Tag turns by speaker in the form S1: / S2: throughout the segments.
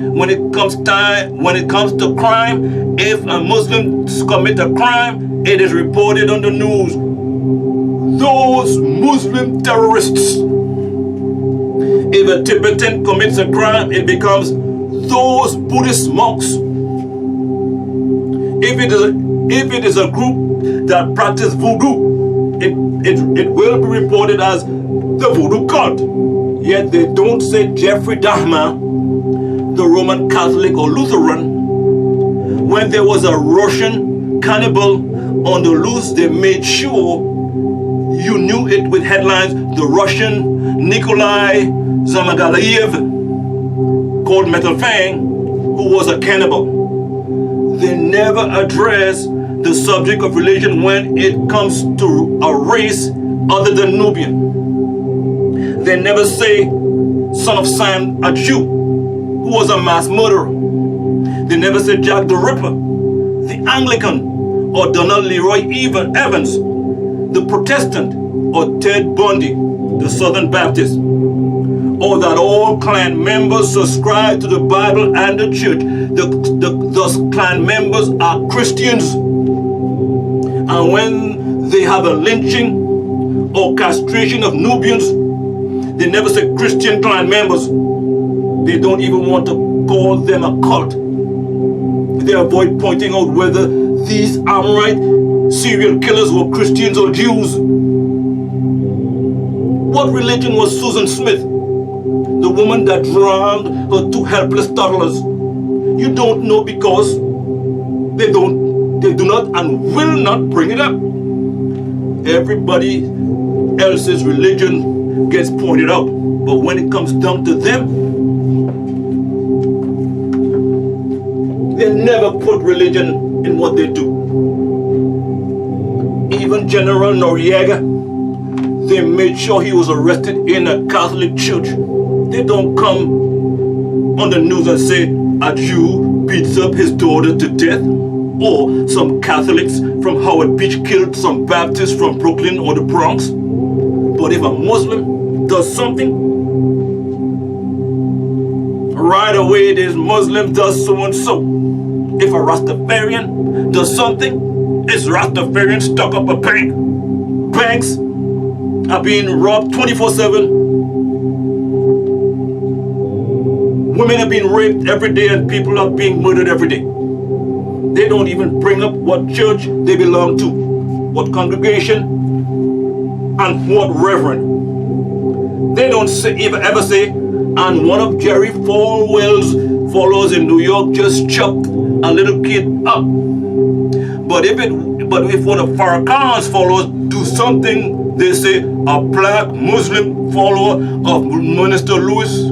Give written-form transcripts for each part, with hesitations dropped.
S1: when it comes to crime, if a Muslim commit a crime, it is reported on the news. Those Muslim terrorists. If a Tibetan commits a crime, it becomes those Buddhist monks. If it is a group that practice voodoo, it will be reported as the voodoo cult. Yet they don't say Jeffrey Dahmer, the Roman Catholic or Lutheran. When there was a Russian cannibal on the loose, they made sure you knew it with headlines. The Russian Nikolai Zamagalayev, called Metal Fang, who was a cannibal. They never address the subject of religion when it comes to a race other than Nubian. They never say son of Sam, a Jew, who was a mass murderer. They never say Jack the Ripper, the Anglican, or Donald Leroy Evans, the Protestant, or Ted Bundy, the Southern Baptist, or that all clan members subscribe to the Bible and the church. Those clan members are Christians. And when they have a lynching or castration of Nubians, they never say Christian clan members. They don't even want to call them a cult. They avoid pointing out whether these Amorite serial killers were Christians or Jews. What religion was Susan Smith, the woman that drowned her two helpless toddlers? You don't know because they do not and will not bring it up. Everybody else's religion gets pointed out, but when it comes down to them, they never put religion in what they do. Even General Noriega, they made sure he was arrested in a Catholic church. They don't come on the news and say a Jew beats up his daughter to death, or some Catholics from Howard Beach killed some Baptists from Brooklyn or the Bronx. But if a Muslim does something, right away this Muslim does so and so. If a Rastafarian does something, it's Rastafarian stuck up a bank. Banks are being robbed 24/7. Women are being raped every day and people are being murdered every day. They don't even bring up what church they belong to, what congregation, and what reverend. They don't ever say, and one of Jerry Falwell's followers in New York just chopped a little kid up. But if one of Farrakhan's followers do something, they say a black Muslim follower of Minister Lewis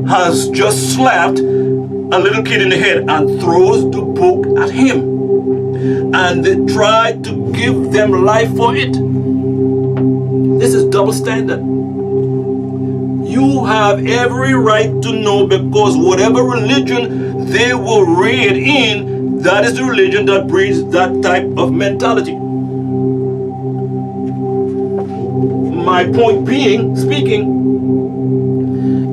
S1: has just slapped a little kid in the head and throws the book at him. And they try to give them life for it. This is double standard. You have every right to know, because whatever religion they will raid in, that is the religion that breeds that type of mentality. My point being,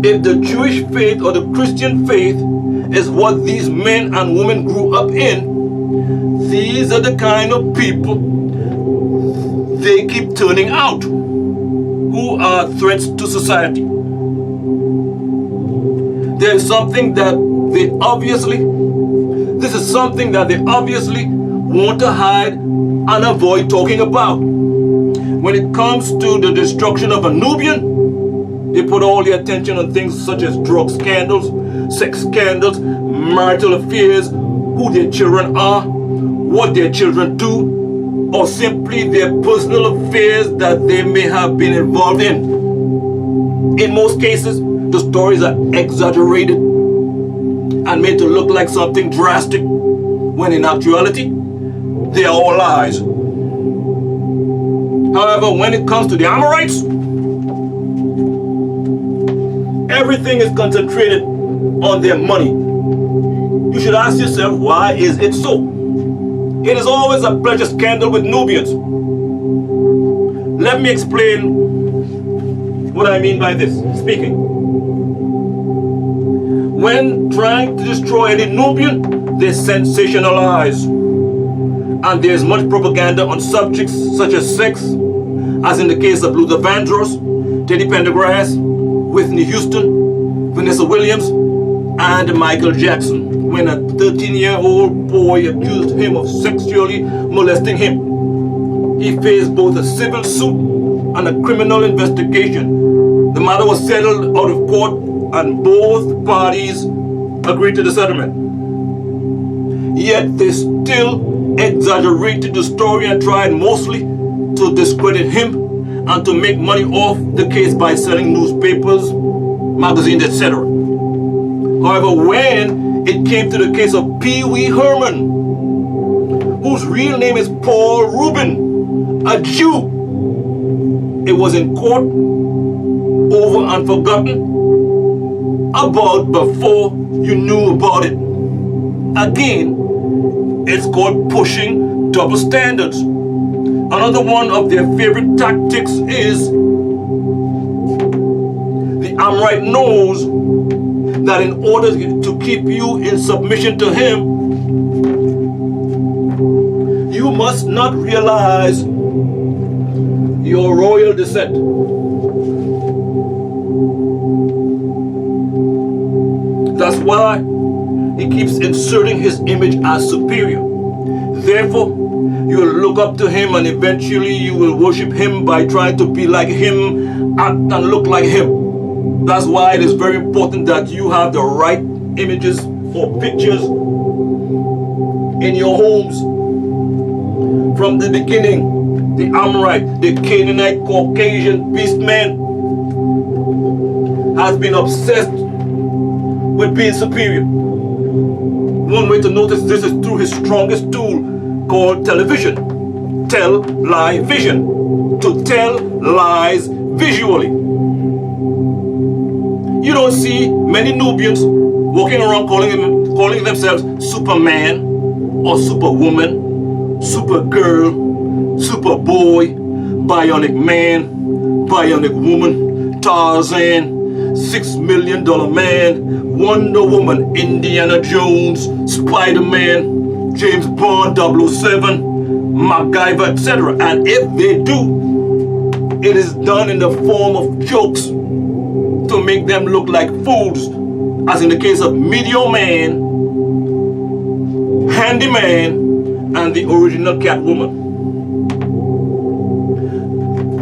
S1: if the Jewish faith or the Christian faith is what these men and women grew up in, these are the kind of people they keep turning out, who are threats to society. There's something that they obviously want to hide and avoid talking about. When it comes to the destruction of a Nubian, they put all the attention on things such as drug scandals, sex scandals, marital affairs, who their children are, what their children do, or simply their personal affairs that they may have been involved in. In most cases, the stories are exaggerated and made to look like something drastic, when in actuality, they are all lies. However, when it comes to the Amorites, everything is concentrated on their money. You should ask yourself, why is it so? It is always a pleasure scandal with Nubians. Let me explain what I mean by this, speaking. When trying to destroy any Nubian, they sensationalize. And there's much propaganda on subjects such as sex, as in the case of Luther Vandross, Teddy Pendergrass, Whitney Houston, Vanessa Williams, and Michael Jackson, when a 13-year-old boy accused him of sexually molesting him. He faced both a civil suit and a criminal investigation. The matter was settled out of court, and both parties agreed to the settlement. Yet they still exaggerated the story and tried mostly to discredit him and to make money off the case by selling newspapers, magazines, etc. However, when it came to the case of Pee Wee Herman, whose real name is Paul Rubin, a Jew, it was in court, over and forgotten about before you knew about it. Again, it's called pushing double standards. Another one of their favorite tactics is the Amorite knows that in order to keep you in submission to him, you must not realize your royal descent. That's why he keeps inserting his image as superior. Therefore, you will look up to him and eventually you will worship him by trying to be like him, act and look like him. That's why it is very important that you have the right images or pictures in your homes. From the beginning, the Amorite, the Canaanite, Caucasian beast man has been obsessed with being superior. One way to notice this is through his strongest tool called television. Tell, lie, vision. To tell lies visually. You don't see many Nubians walking around calling themselves Superman or Superwoman, Supergirl, Superboy, Bionic Man, Bionic Woman, Tarzan, $6 Million Man, Wonder Woman, Indiana Jones, Spider-Man, James Bond, 007, MacGyver, etc. And if they do, it is done in the form of jokes to make them look like fools, as in the case of Meteor Man, Handyman, and the original Catwoman.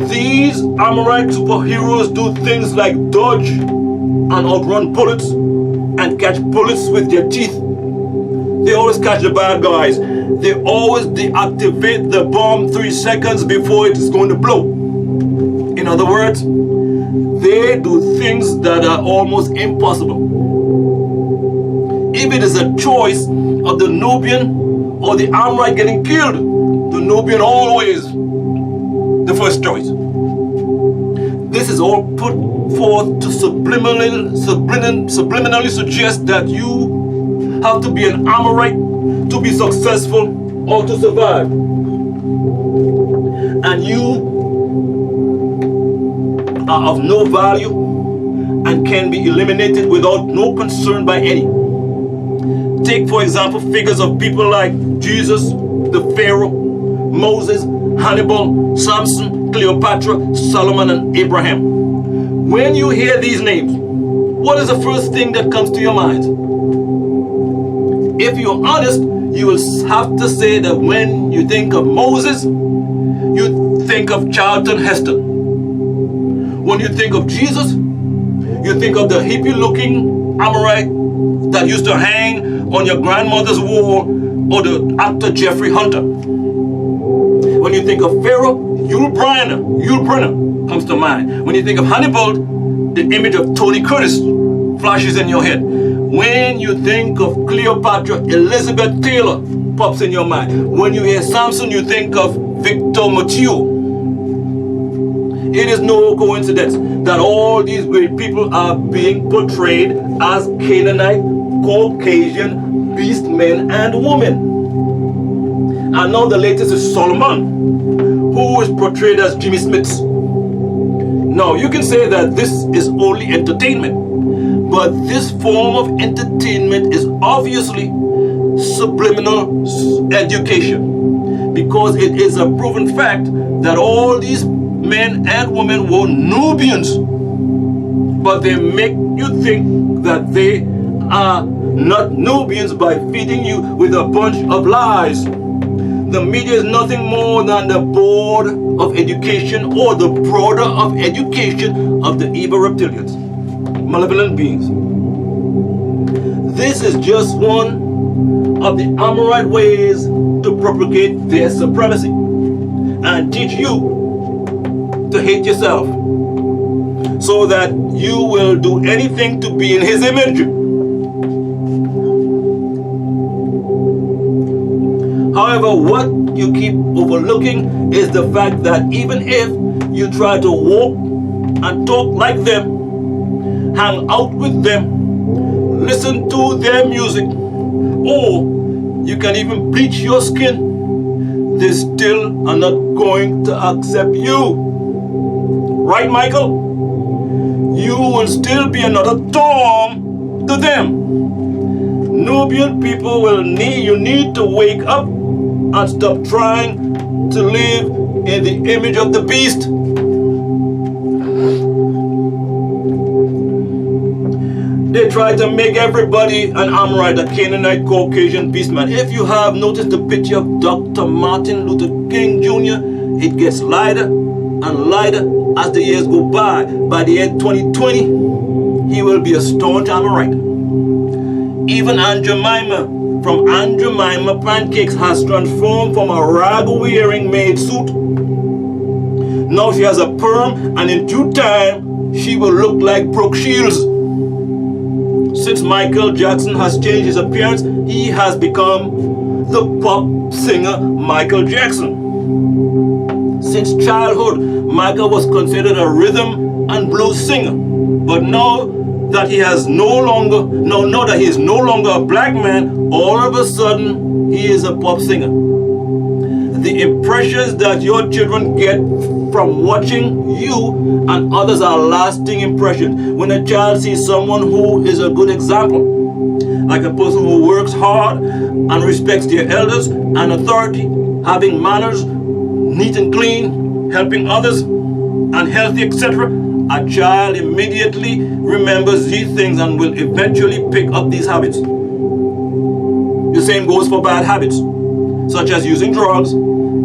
S1: These Amorite superheroes do things like dodge and outrun bullets and catch bullets with their teeth. They always catch the bad guys. They always deactivate the bomb 3 seconds before it is going to blow. In other words, they do things that are almost impossible. If it is a choice of the Nubian or the Amorite getting killed, the Nubian always the first choice. This is all put forth to subliminally suggest that you have to be an Amorite to be successful or to survive. And you are of no value and can be eliminated without no concern by any. Take, for example, figures of people like Jesus, the Pharaoh, Moses, Hannibal, Samson, Cleopatra, Solomon, and Abraham. When you hear these names, what is the first thing that comes to your mind? If you're honest, you will have to say that when you think of Moses, you think of Charlton Heston. When you think of Jesus, you think of the hippie-looking Amorite that used to hang on your grandmother's wall, or the actor Jeffrey Hunter. When you think of Pharaoh, Yul Brynner comes to mind. When you think of Hannibal, the image of Tony Curtis flashes in your head. When you think of Cleopatra, Elizabeth Taylor pops in your mind. When you hear Samson, you think of Victor Mathieu. It is no coincidence that all these great people are being portrayed as Canaanite, Caucasian, beast men and women. And now the latest is Solomon, who is portrayed as Jimmy Smits. Now you can say that this is only entertainment, But this form of entertainment is obviously subliminal education, because it is a proven fact that all these men and women were Nubians, but they make you think that they are not Nubians by feeding you with a bunch of lies. The media is nothing more than the board of education, or the broader of education of the evil reptilians, malevolent beings. This is just one of the Amorite ways to propagate their supremacy and teach you to hate yourself, so that you will do anything to be in his image. However, what you keep overlooking is the fact that even if you try to walk and talk like them, hang out with them, listen to their music, or you can even bleach your skin, they still are not going to accept you. Right, Michael? You will still be another thorn to them. Nubian people will you need to wake up and stop trying to live in the image of the beast. They try to make everybody an Amorite, a Canaanite, Caucasian beastman. If you have noticed the picture of Dr. Martin Luther King Jr., it gets lighter and lighter as the years go by. By the year 2020, he will be a staunch Amorite. Even Aunt Jemima from Aunt Jemima Pancakes has transformed from a rag-wearing maid suit. Now she has a perm, and in due time, she will look like Brooke Shields. Since Michael Jackson has changed his appearance, he has become the pop singer Michael Jackson. Since childhood, Michael was considered a rhythm and blues singer. But now that he is no longer a black man, all of a sudden he is a pop singer. The impressions that your children get from watching you and others are lasting impressions. When a child sees someone who is a good example, like a person who works hard and respects their elders and authority, having manners, neat and clean, helping others, and healthy, etc., a child immediately remembers these things and will eventually pick up these habits. The same goes for bad habits, such as using drugs,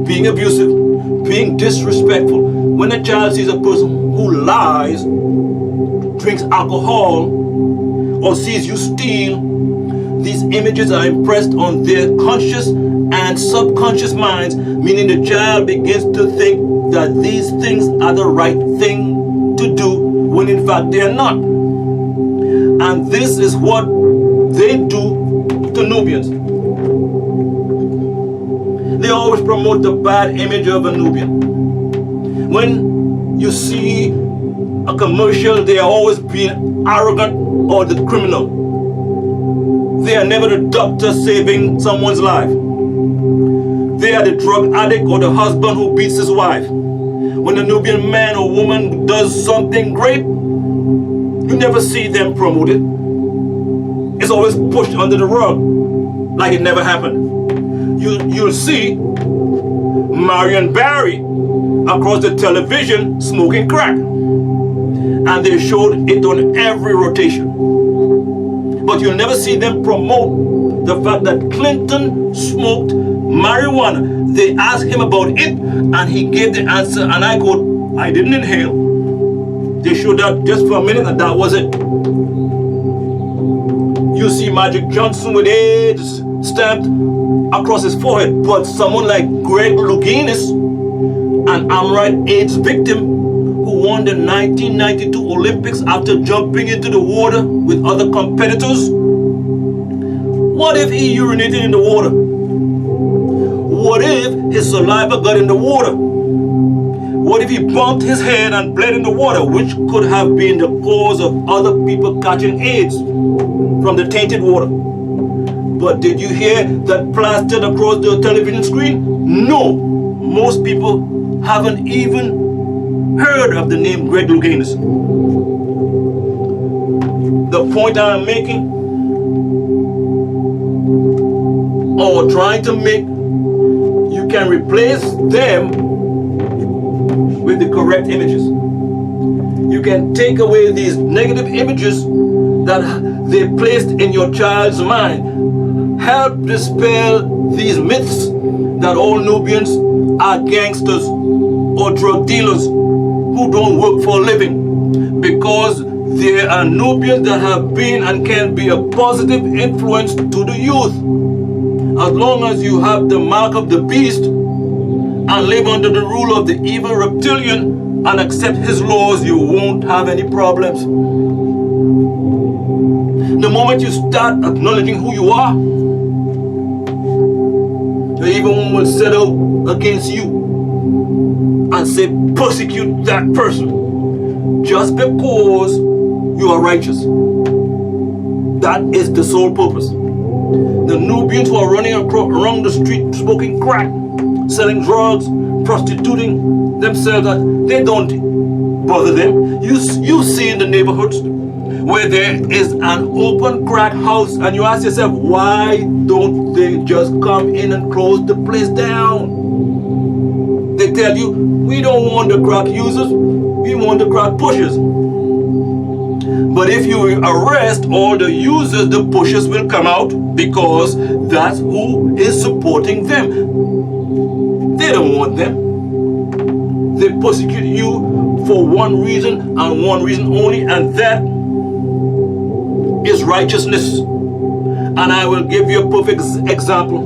S1: being abusive, being disrespectful. When a child sees a person who lies, drinks alcohol, or sees you steal, these images are impressed on their conscious and subconscious minds, meaning the child begins to think that these things are the right thing to do, when in fact they are not. And this is what they do to Nubians. They always promote the bad image of a Nubian. When you see a commercial, they are always being arrogant or the criminal. They are never the doctor saving someone's life. They are the drug addict or the husband who beats his wife. When a Nubian man or woman does something great, you never see them promote it. It's always pushed under the rug, like it never happened. You'll see Marion Barry across the television smoking crack, and they showed it on every rotation. But you'll never see them promote the fact that Clinton smoked marijuana. They asked him about it, and he gave the answer, and I quote, "I didn't inhale." They showed that just for a minute, and that was it. You see Magic Johnson with AIDS stamped across his forehead, but someone like Greg Louganis, an Amorite AIDS victim who won the 1992 Olympics after jumping into the water with other competitors, what if he urinated in the water? What if his saliva got in the water? What if he bumped his head and bled in the water, which could have been the cause of other people catching AIDS from the tainted water? But did you hear that plastered across the television screen? No, most people haven't even heard of the name Greg Louganis. the point I'm making, or trying to make, you can replace them with the correct images. You can take away these negative images that they placed in your child's mind. Help dispel these myths that all Nubians are gangsters or drug dealers who don't work for a living, because there are Nubians that have been and can be a positive influence to the youth. As long as you have the mark of the beast and live under the rule of the evil reptilian and accept his laws, you won't have any problems. The moment you start acknowledging who you are, the evil one will set out against you and say, persecute that person just because you are righteous. That is the sole purpose. The Nubians who are running around the street smoking crack, selling drugs, prostituting themselves, they don't bother them. You see in the neighborhoods where there is an open crack house, and you ask yourself, why don't they just come in and close the place down? They tell you, we don't want the crack users, we want the crack pushers. But if you arrest all the users, the pushers will come out, because that's who is supporting them. They don't want them. They persecute you for one reason and one reason only, and that is righteousness. And I will give you a perfect example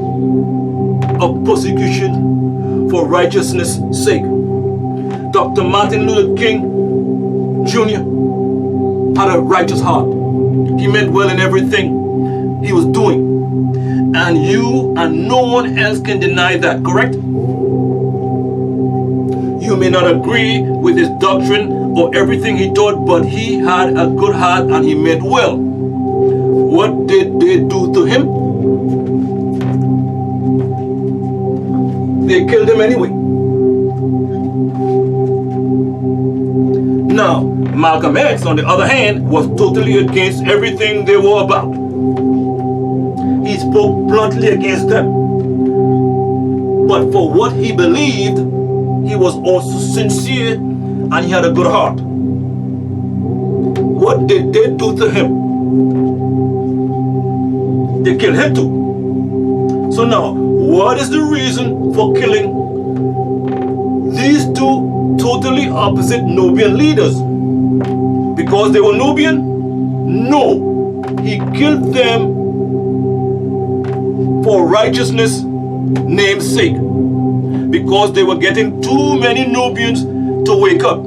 S1: of persecution for righteousness' sake. Dr. Martin Luther King Jr. had a righteous heart. He meant well in everything he was doing. And you and no one else can deny that, correct? You may not agree with his doctrine or everything he taught, but he had a good heart and he meant well. What did they do to him? They killed him anyway. Now, Malcolm X, on the other hand, was totally against everything they were about. He spoke bluntly against them. But for what he believed, he was also sincere and he had a good heart. What did they do to him? They killed him too. So now, what is the reason for killing these two totally opposite Nubian leaders? Because they were Nubian? No. He killed them for righteousness' name's sake. Because they were getting too many Nubians to wake up.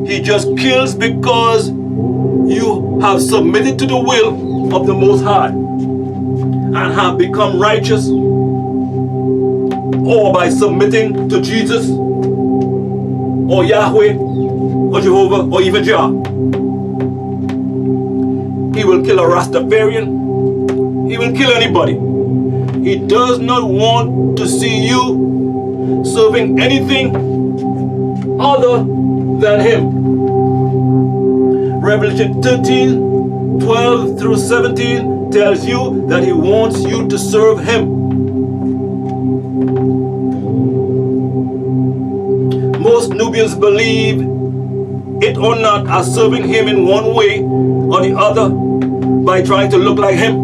S1: He just kills because you have submitted to the will of the Most High and have become righteous, or by submitting to Jesus or Yahweh or Jehovah or even Jah. He will kill a Rastafarian. He will kill anybody. He does not want to see you serving anything other than him. Revelation 13, 12 through 17 tells you that he wants you to serve him. Most Nubians believe it or not are serving him in one way or the other by trying to look like him,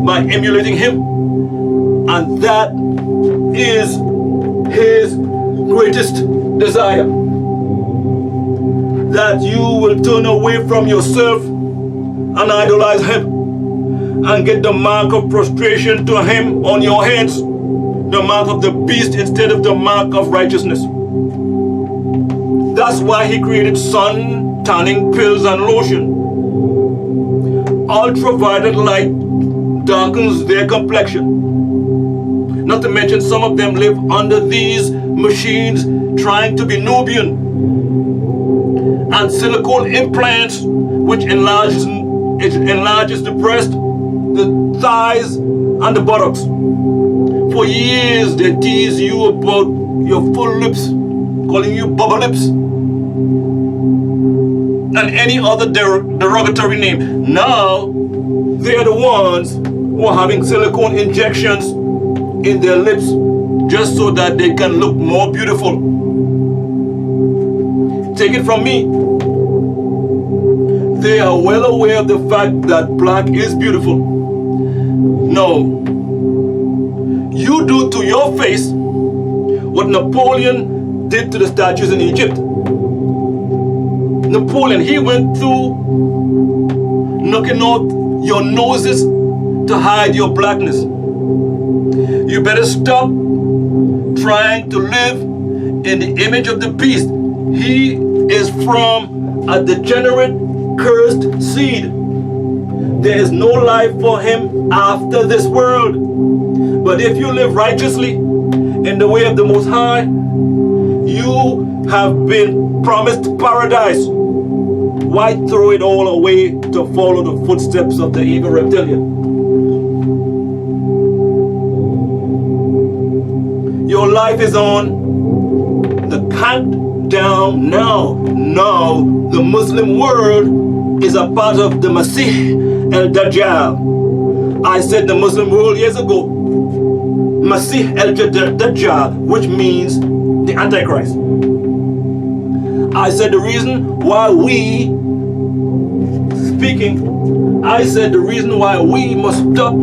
S1: by emulating him, and that is his greatest desire. That you will turn away from yourself and idolize him and get the mark of prostration to him on your hands, the mark of the beast instead of the mark of righteousness. That's why he created sun tanning pills and lotion. Ultraviolet light darkens their complexion. Not to mention some of them live under these machines trying to be Nubian. And silicone implants, which enlarges the breast, the thighs, and the buttocks. For years they tease you about your full lips, calling you bubble lips. and any other derogatory name. Now, they are the ones who are having silicone injections in their lips just so that they can look more beautiful. Take it from me. They are well aware of the fact that black is beautiful. No. You do to your face what Napoleon did to the statues in Egypt. Napoleon, he went through knocking out your noses to hide your blackness. You better stop trying to live in the image of the beast. He is from a degenerate, cursed seed. There is no life for him after this world. But if you live righteously in the way of the Most High, you have been promised paradise. Why throw it all away to follow the footsteps of the evil reptilian? Your life is on the countdown now. Now the Muslim world is a part of the Masih el-Dajjal. I said the Muslim world years ago. Masih el-Dajjal, which means the Antichrist. I said the reason why we must stop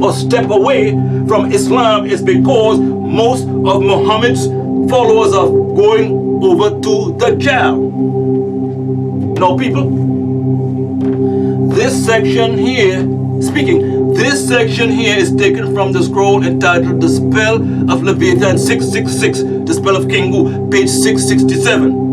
S1: or step away from Islam is because most of Muhammad's followers are going over to Dajjal. Now people, this section here is taken from the scroll entitled The Spell of Leviathan 666, The Spell of Kingu, page 667.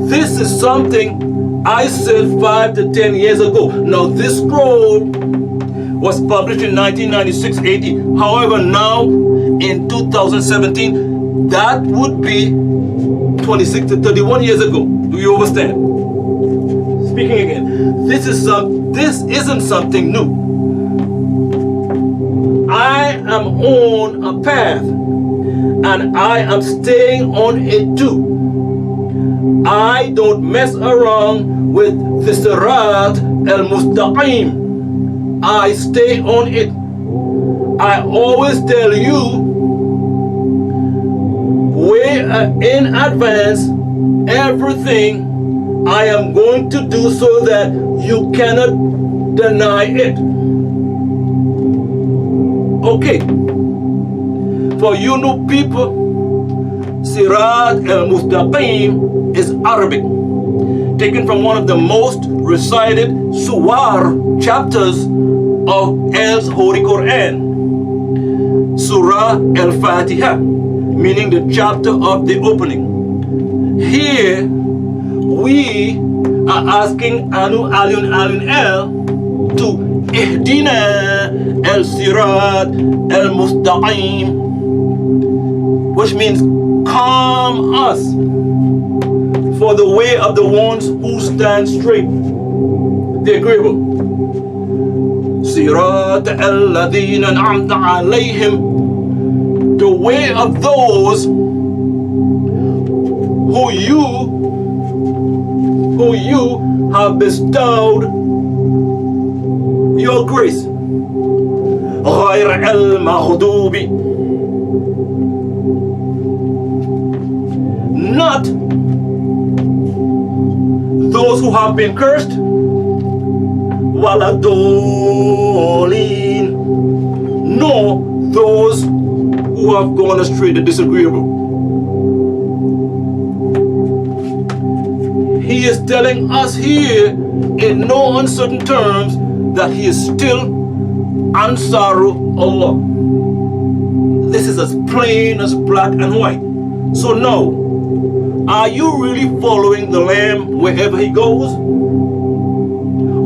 S1: This is something I said 5 to 10 years ago. Now this scroll was published in 1996 AD. However, now in 2017, that would be 26 to 31 years ago. Do you understand? Speaking again, this isn't something new. I am on a path and I am staying on it too. I don't mess around with the Mustaqiym. I stay on it. I always tell you way in advance everything I am going to do so that you cannot deny it. Okay. For you new people, Siraatul is Arabic, taken from one of the most recited Suwar chapters of Allah's Holy Quran, Surah Al-Fatiha, meaning the chapter of the opening. Here, we are asking Anu Alun Alun El to Ihdina al-Sirat al-Mustaqiym, which means calm us for the way of the ones who stand straight. The agreeable. Sirat alladhina an'amta alayhim, the way of those who you have bestowed your grace. غير المغضوب, not those who have been cursed, waladolin, nor those who have gone astray, the disagreeable. He is telling us here in no uncertain terms that he is still Ansaru Allah. This is as plain as black and white. So now, are you really following the Lamb wherever he goes?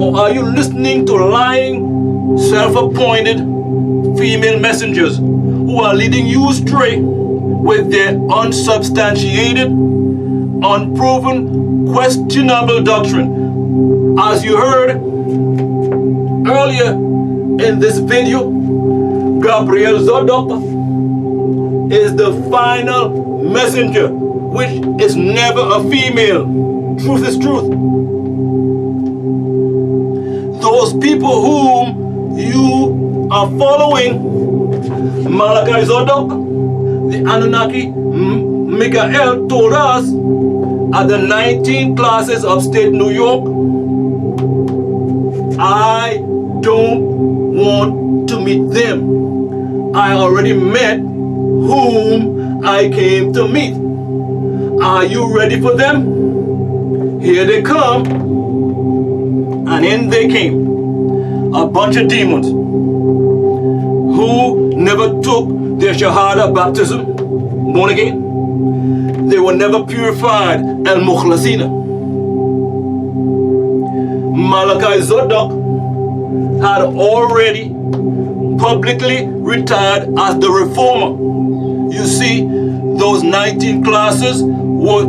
S1: Or are you listening to lying, self-appointed female messengers who are leading you astray with their unsubstantiated, unproven, questionable doctrine? As you heard earlier in this video, Gabriel Zadok is the final messenger which is never a female. Truth is truth. Those people whom you are following, Malachi Zadok, the Anunnaki, Michael told us at the 19 classes upstate New York, I don't want to meet them. I already met whom I came to meet. Are you ready for them? Here they come. And in they came. A bunch of demons who never took their Shahada baptism, born again. They were never purified, al-Mukhlasina. Malachi Zadok had already publicly retired as the reformer. You see, those 19 classes were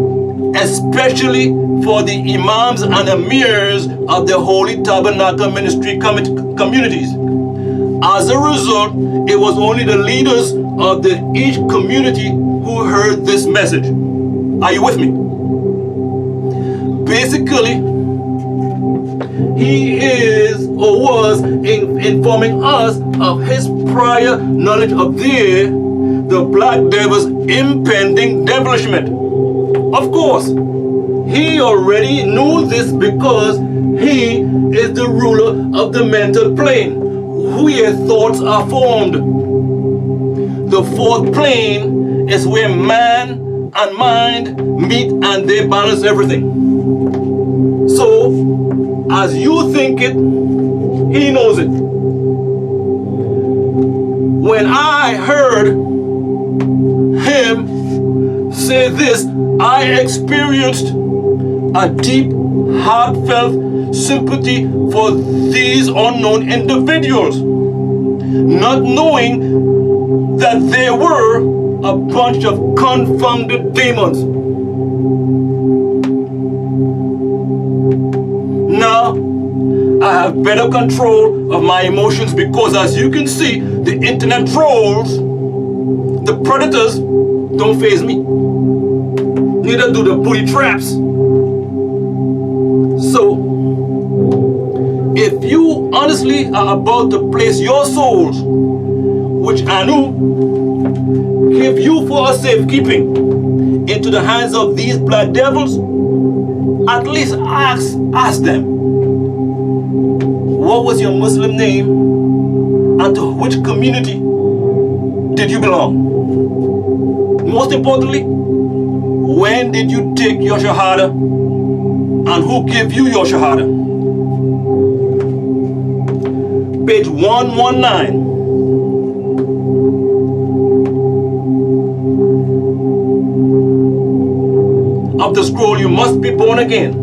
S1: especially for the imams and emirs of the Holy Tabernacle Ministry communities. As a result, it was only the leaders of each community who heard this message. Are you with me? Basically, he is or was informing us of his prior knowledge of the black devil's impending devilishment. Of course, he already knew this because he is the ruler of the mental plane, where thoughts are formed. The fourth plane is where man and mind meet and they balance everything. So, as you think it, he knows it. When I heard him say this, I experienced a deep, heartfelt sympathy for these unknown individuals, not knowing that they were a bunch of confounded demons. Now, I have better control of my emotions because, as you can see, the internet trolls, the predators, don't faze me. Neither do the booty traps. So, if you honestly are about to place your souls, which Anu give you for a safekeeping, into the hands of these black devils, at least ask them, what was your Muslim name and to which community did you belong? Most importantly, when did you take your Shahada and who gave you your Shahada? Page 119. Of the scroll, you must be born again.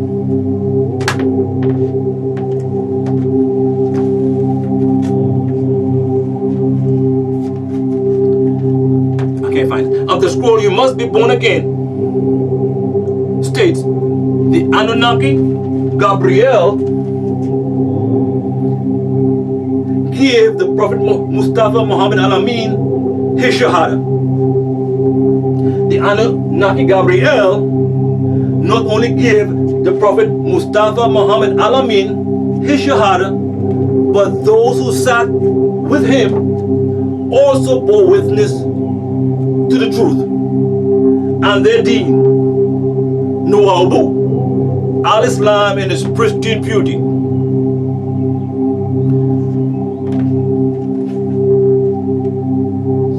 S1: Okay, fine. Of the scroll, you must be born again. States, the Anunnaki, Gabriel, gave the Prophet Mustafa Muhammad Al-Amin his Shahada. The Anunnaki Gabriel not only gave the Prophet Mustafa Muhammad Al-Amin his Shahada, but those who sat with him also bore witness to the truth. And their deen, Nu'albu, Al-Islam in its pristine beauty.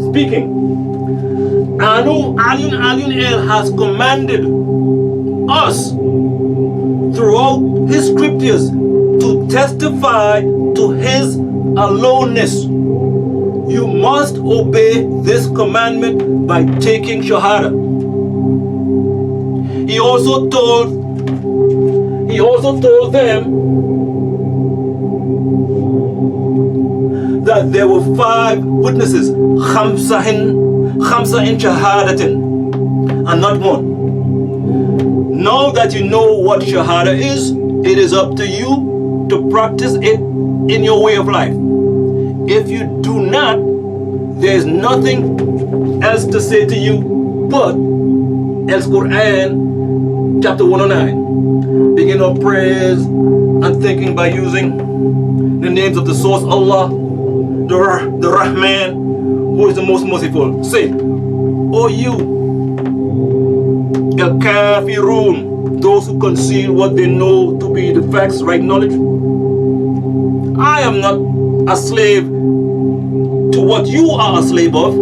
S1: Speaking, Anu Alun El has commanded us throughout his scriptures to testify to his aloneness. You must obey this commandment by taking Shahada. He also told them that there were 5 witnesses, khamsa in shahadatin, and not one. Now that you know what Shahada is, it is up to you to practice it in your way of life. If you do not, there is nothing else to say to you but else Quran, chapter 109. Begin our prayers and thinking by using the names of the source Allah, the Rahman, who is the most merciful. Say, O you, El Kafirun, those who conceal what they know to be the facts, right knowledge. I am not a slave to what you are a slave of,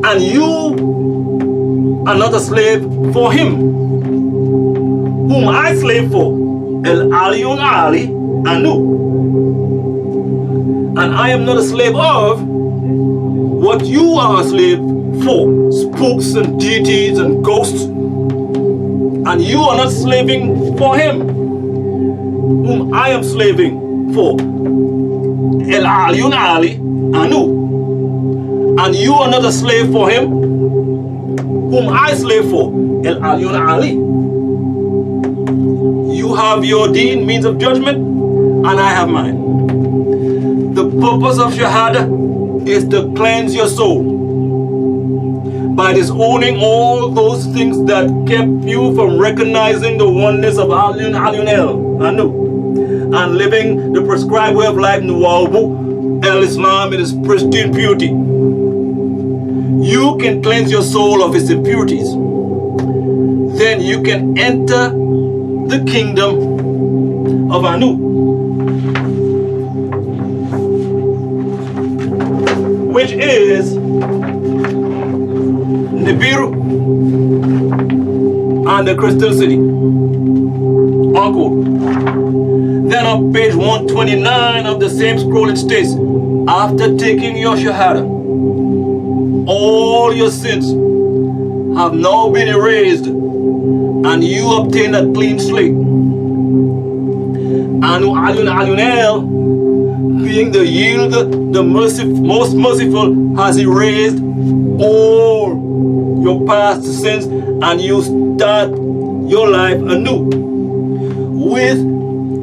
S1: and you are not a slave for him whom I slave for, El Aliyun Ali Anu. And I am not a slave of what you are a slave for, spooks and deities and ghosts. And you are not slaving for him whom I am slaving for, El Aliyun Ali Anu. And you are not a slave for him whom I slave for, El Aliyun Ali. You have your deen, means of judgment, and I have mine. The purpose of Shahada is to cleanse your soul by disowning all those things that kept you from recognizing the oneness of Aliyun El Anu, and living the prescribed way of life, Nuwabu El Islam, in its pristine purity. You can cleanse your soul of its impurities. Then you can enter the kingdom of Anu, which is Nibiru and the Crystal City. Unquote. Then on page 129 of the same scroll it states, after taking your Shahada, all your sins have now been erased and you obtain a clean slate. Anu Aliyun El, being the yield, the most merciful, has erased all your past sins, and you start your life anew with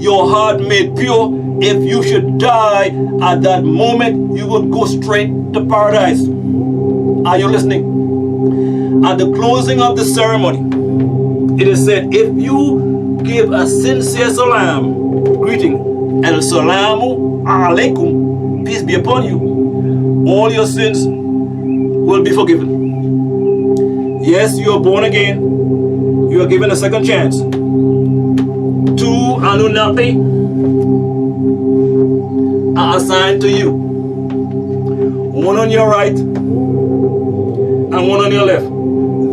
S1: your heart made pure. If you should die at that moment, you would go straight to paradise. Are you listening? At the closing of the ceremony, it is said, if you give a sincere salam, greeting, El Salamu Alaikum, peace be upon you, all your sins will be forgiven. Yes, you are born again. You are given a second chance. Two Anunnaki are assigned to you. One on your right and one on your left.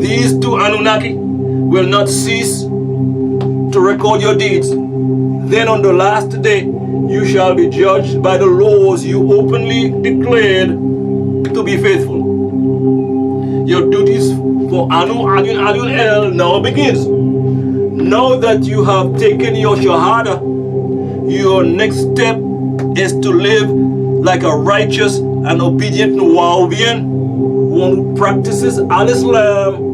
S1: These two Anunnaki will not cease to record your deeds. Then on the last day, you shall be judged by the laws you openly declared to be faithful. Your duties for Aliyun El now begins. Now that you have taken your Shahada, your next step is to live like a righteous and obedient Nuwabian, one who practices Al-Islam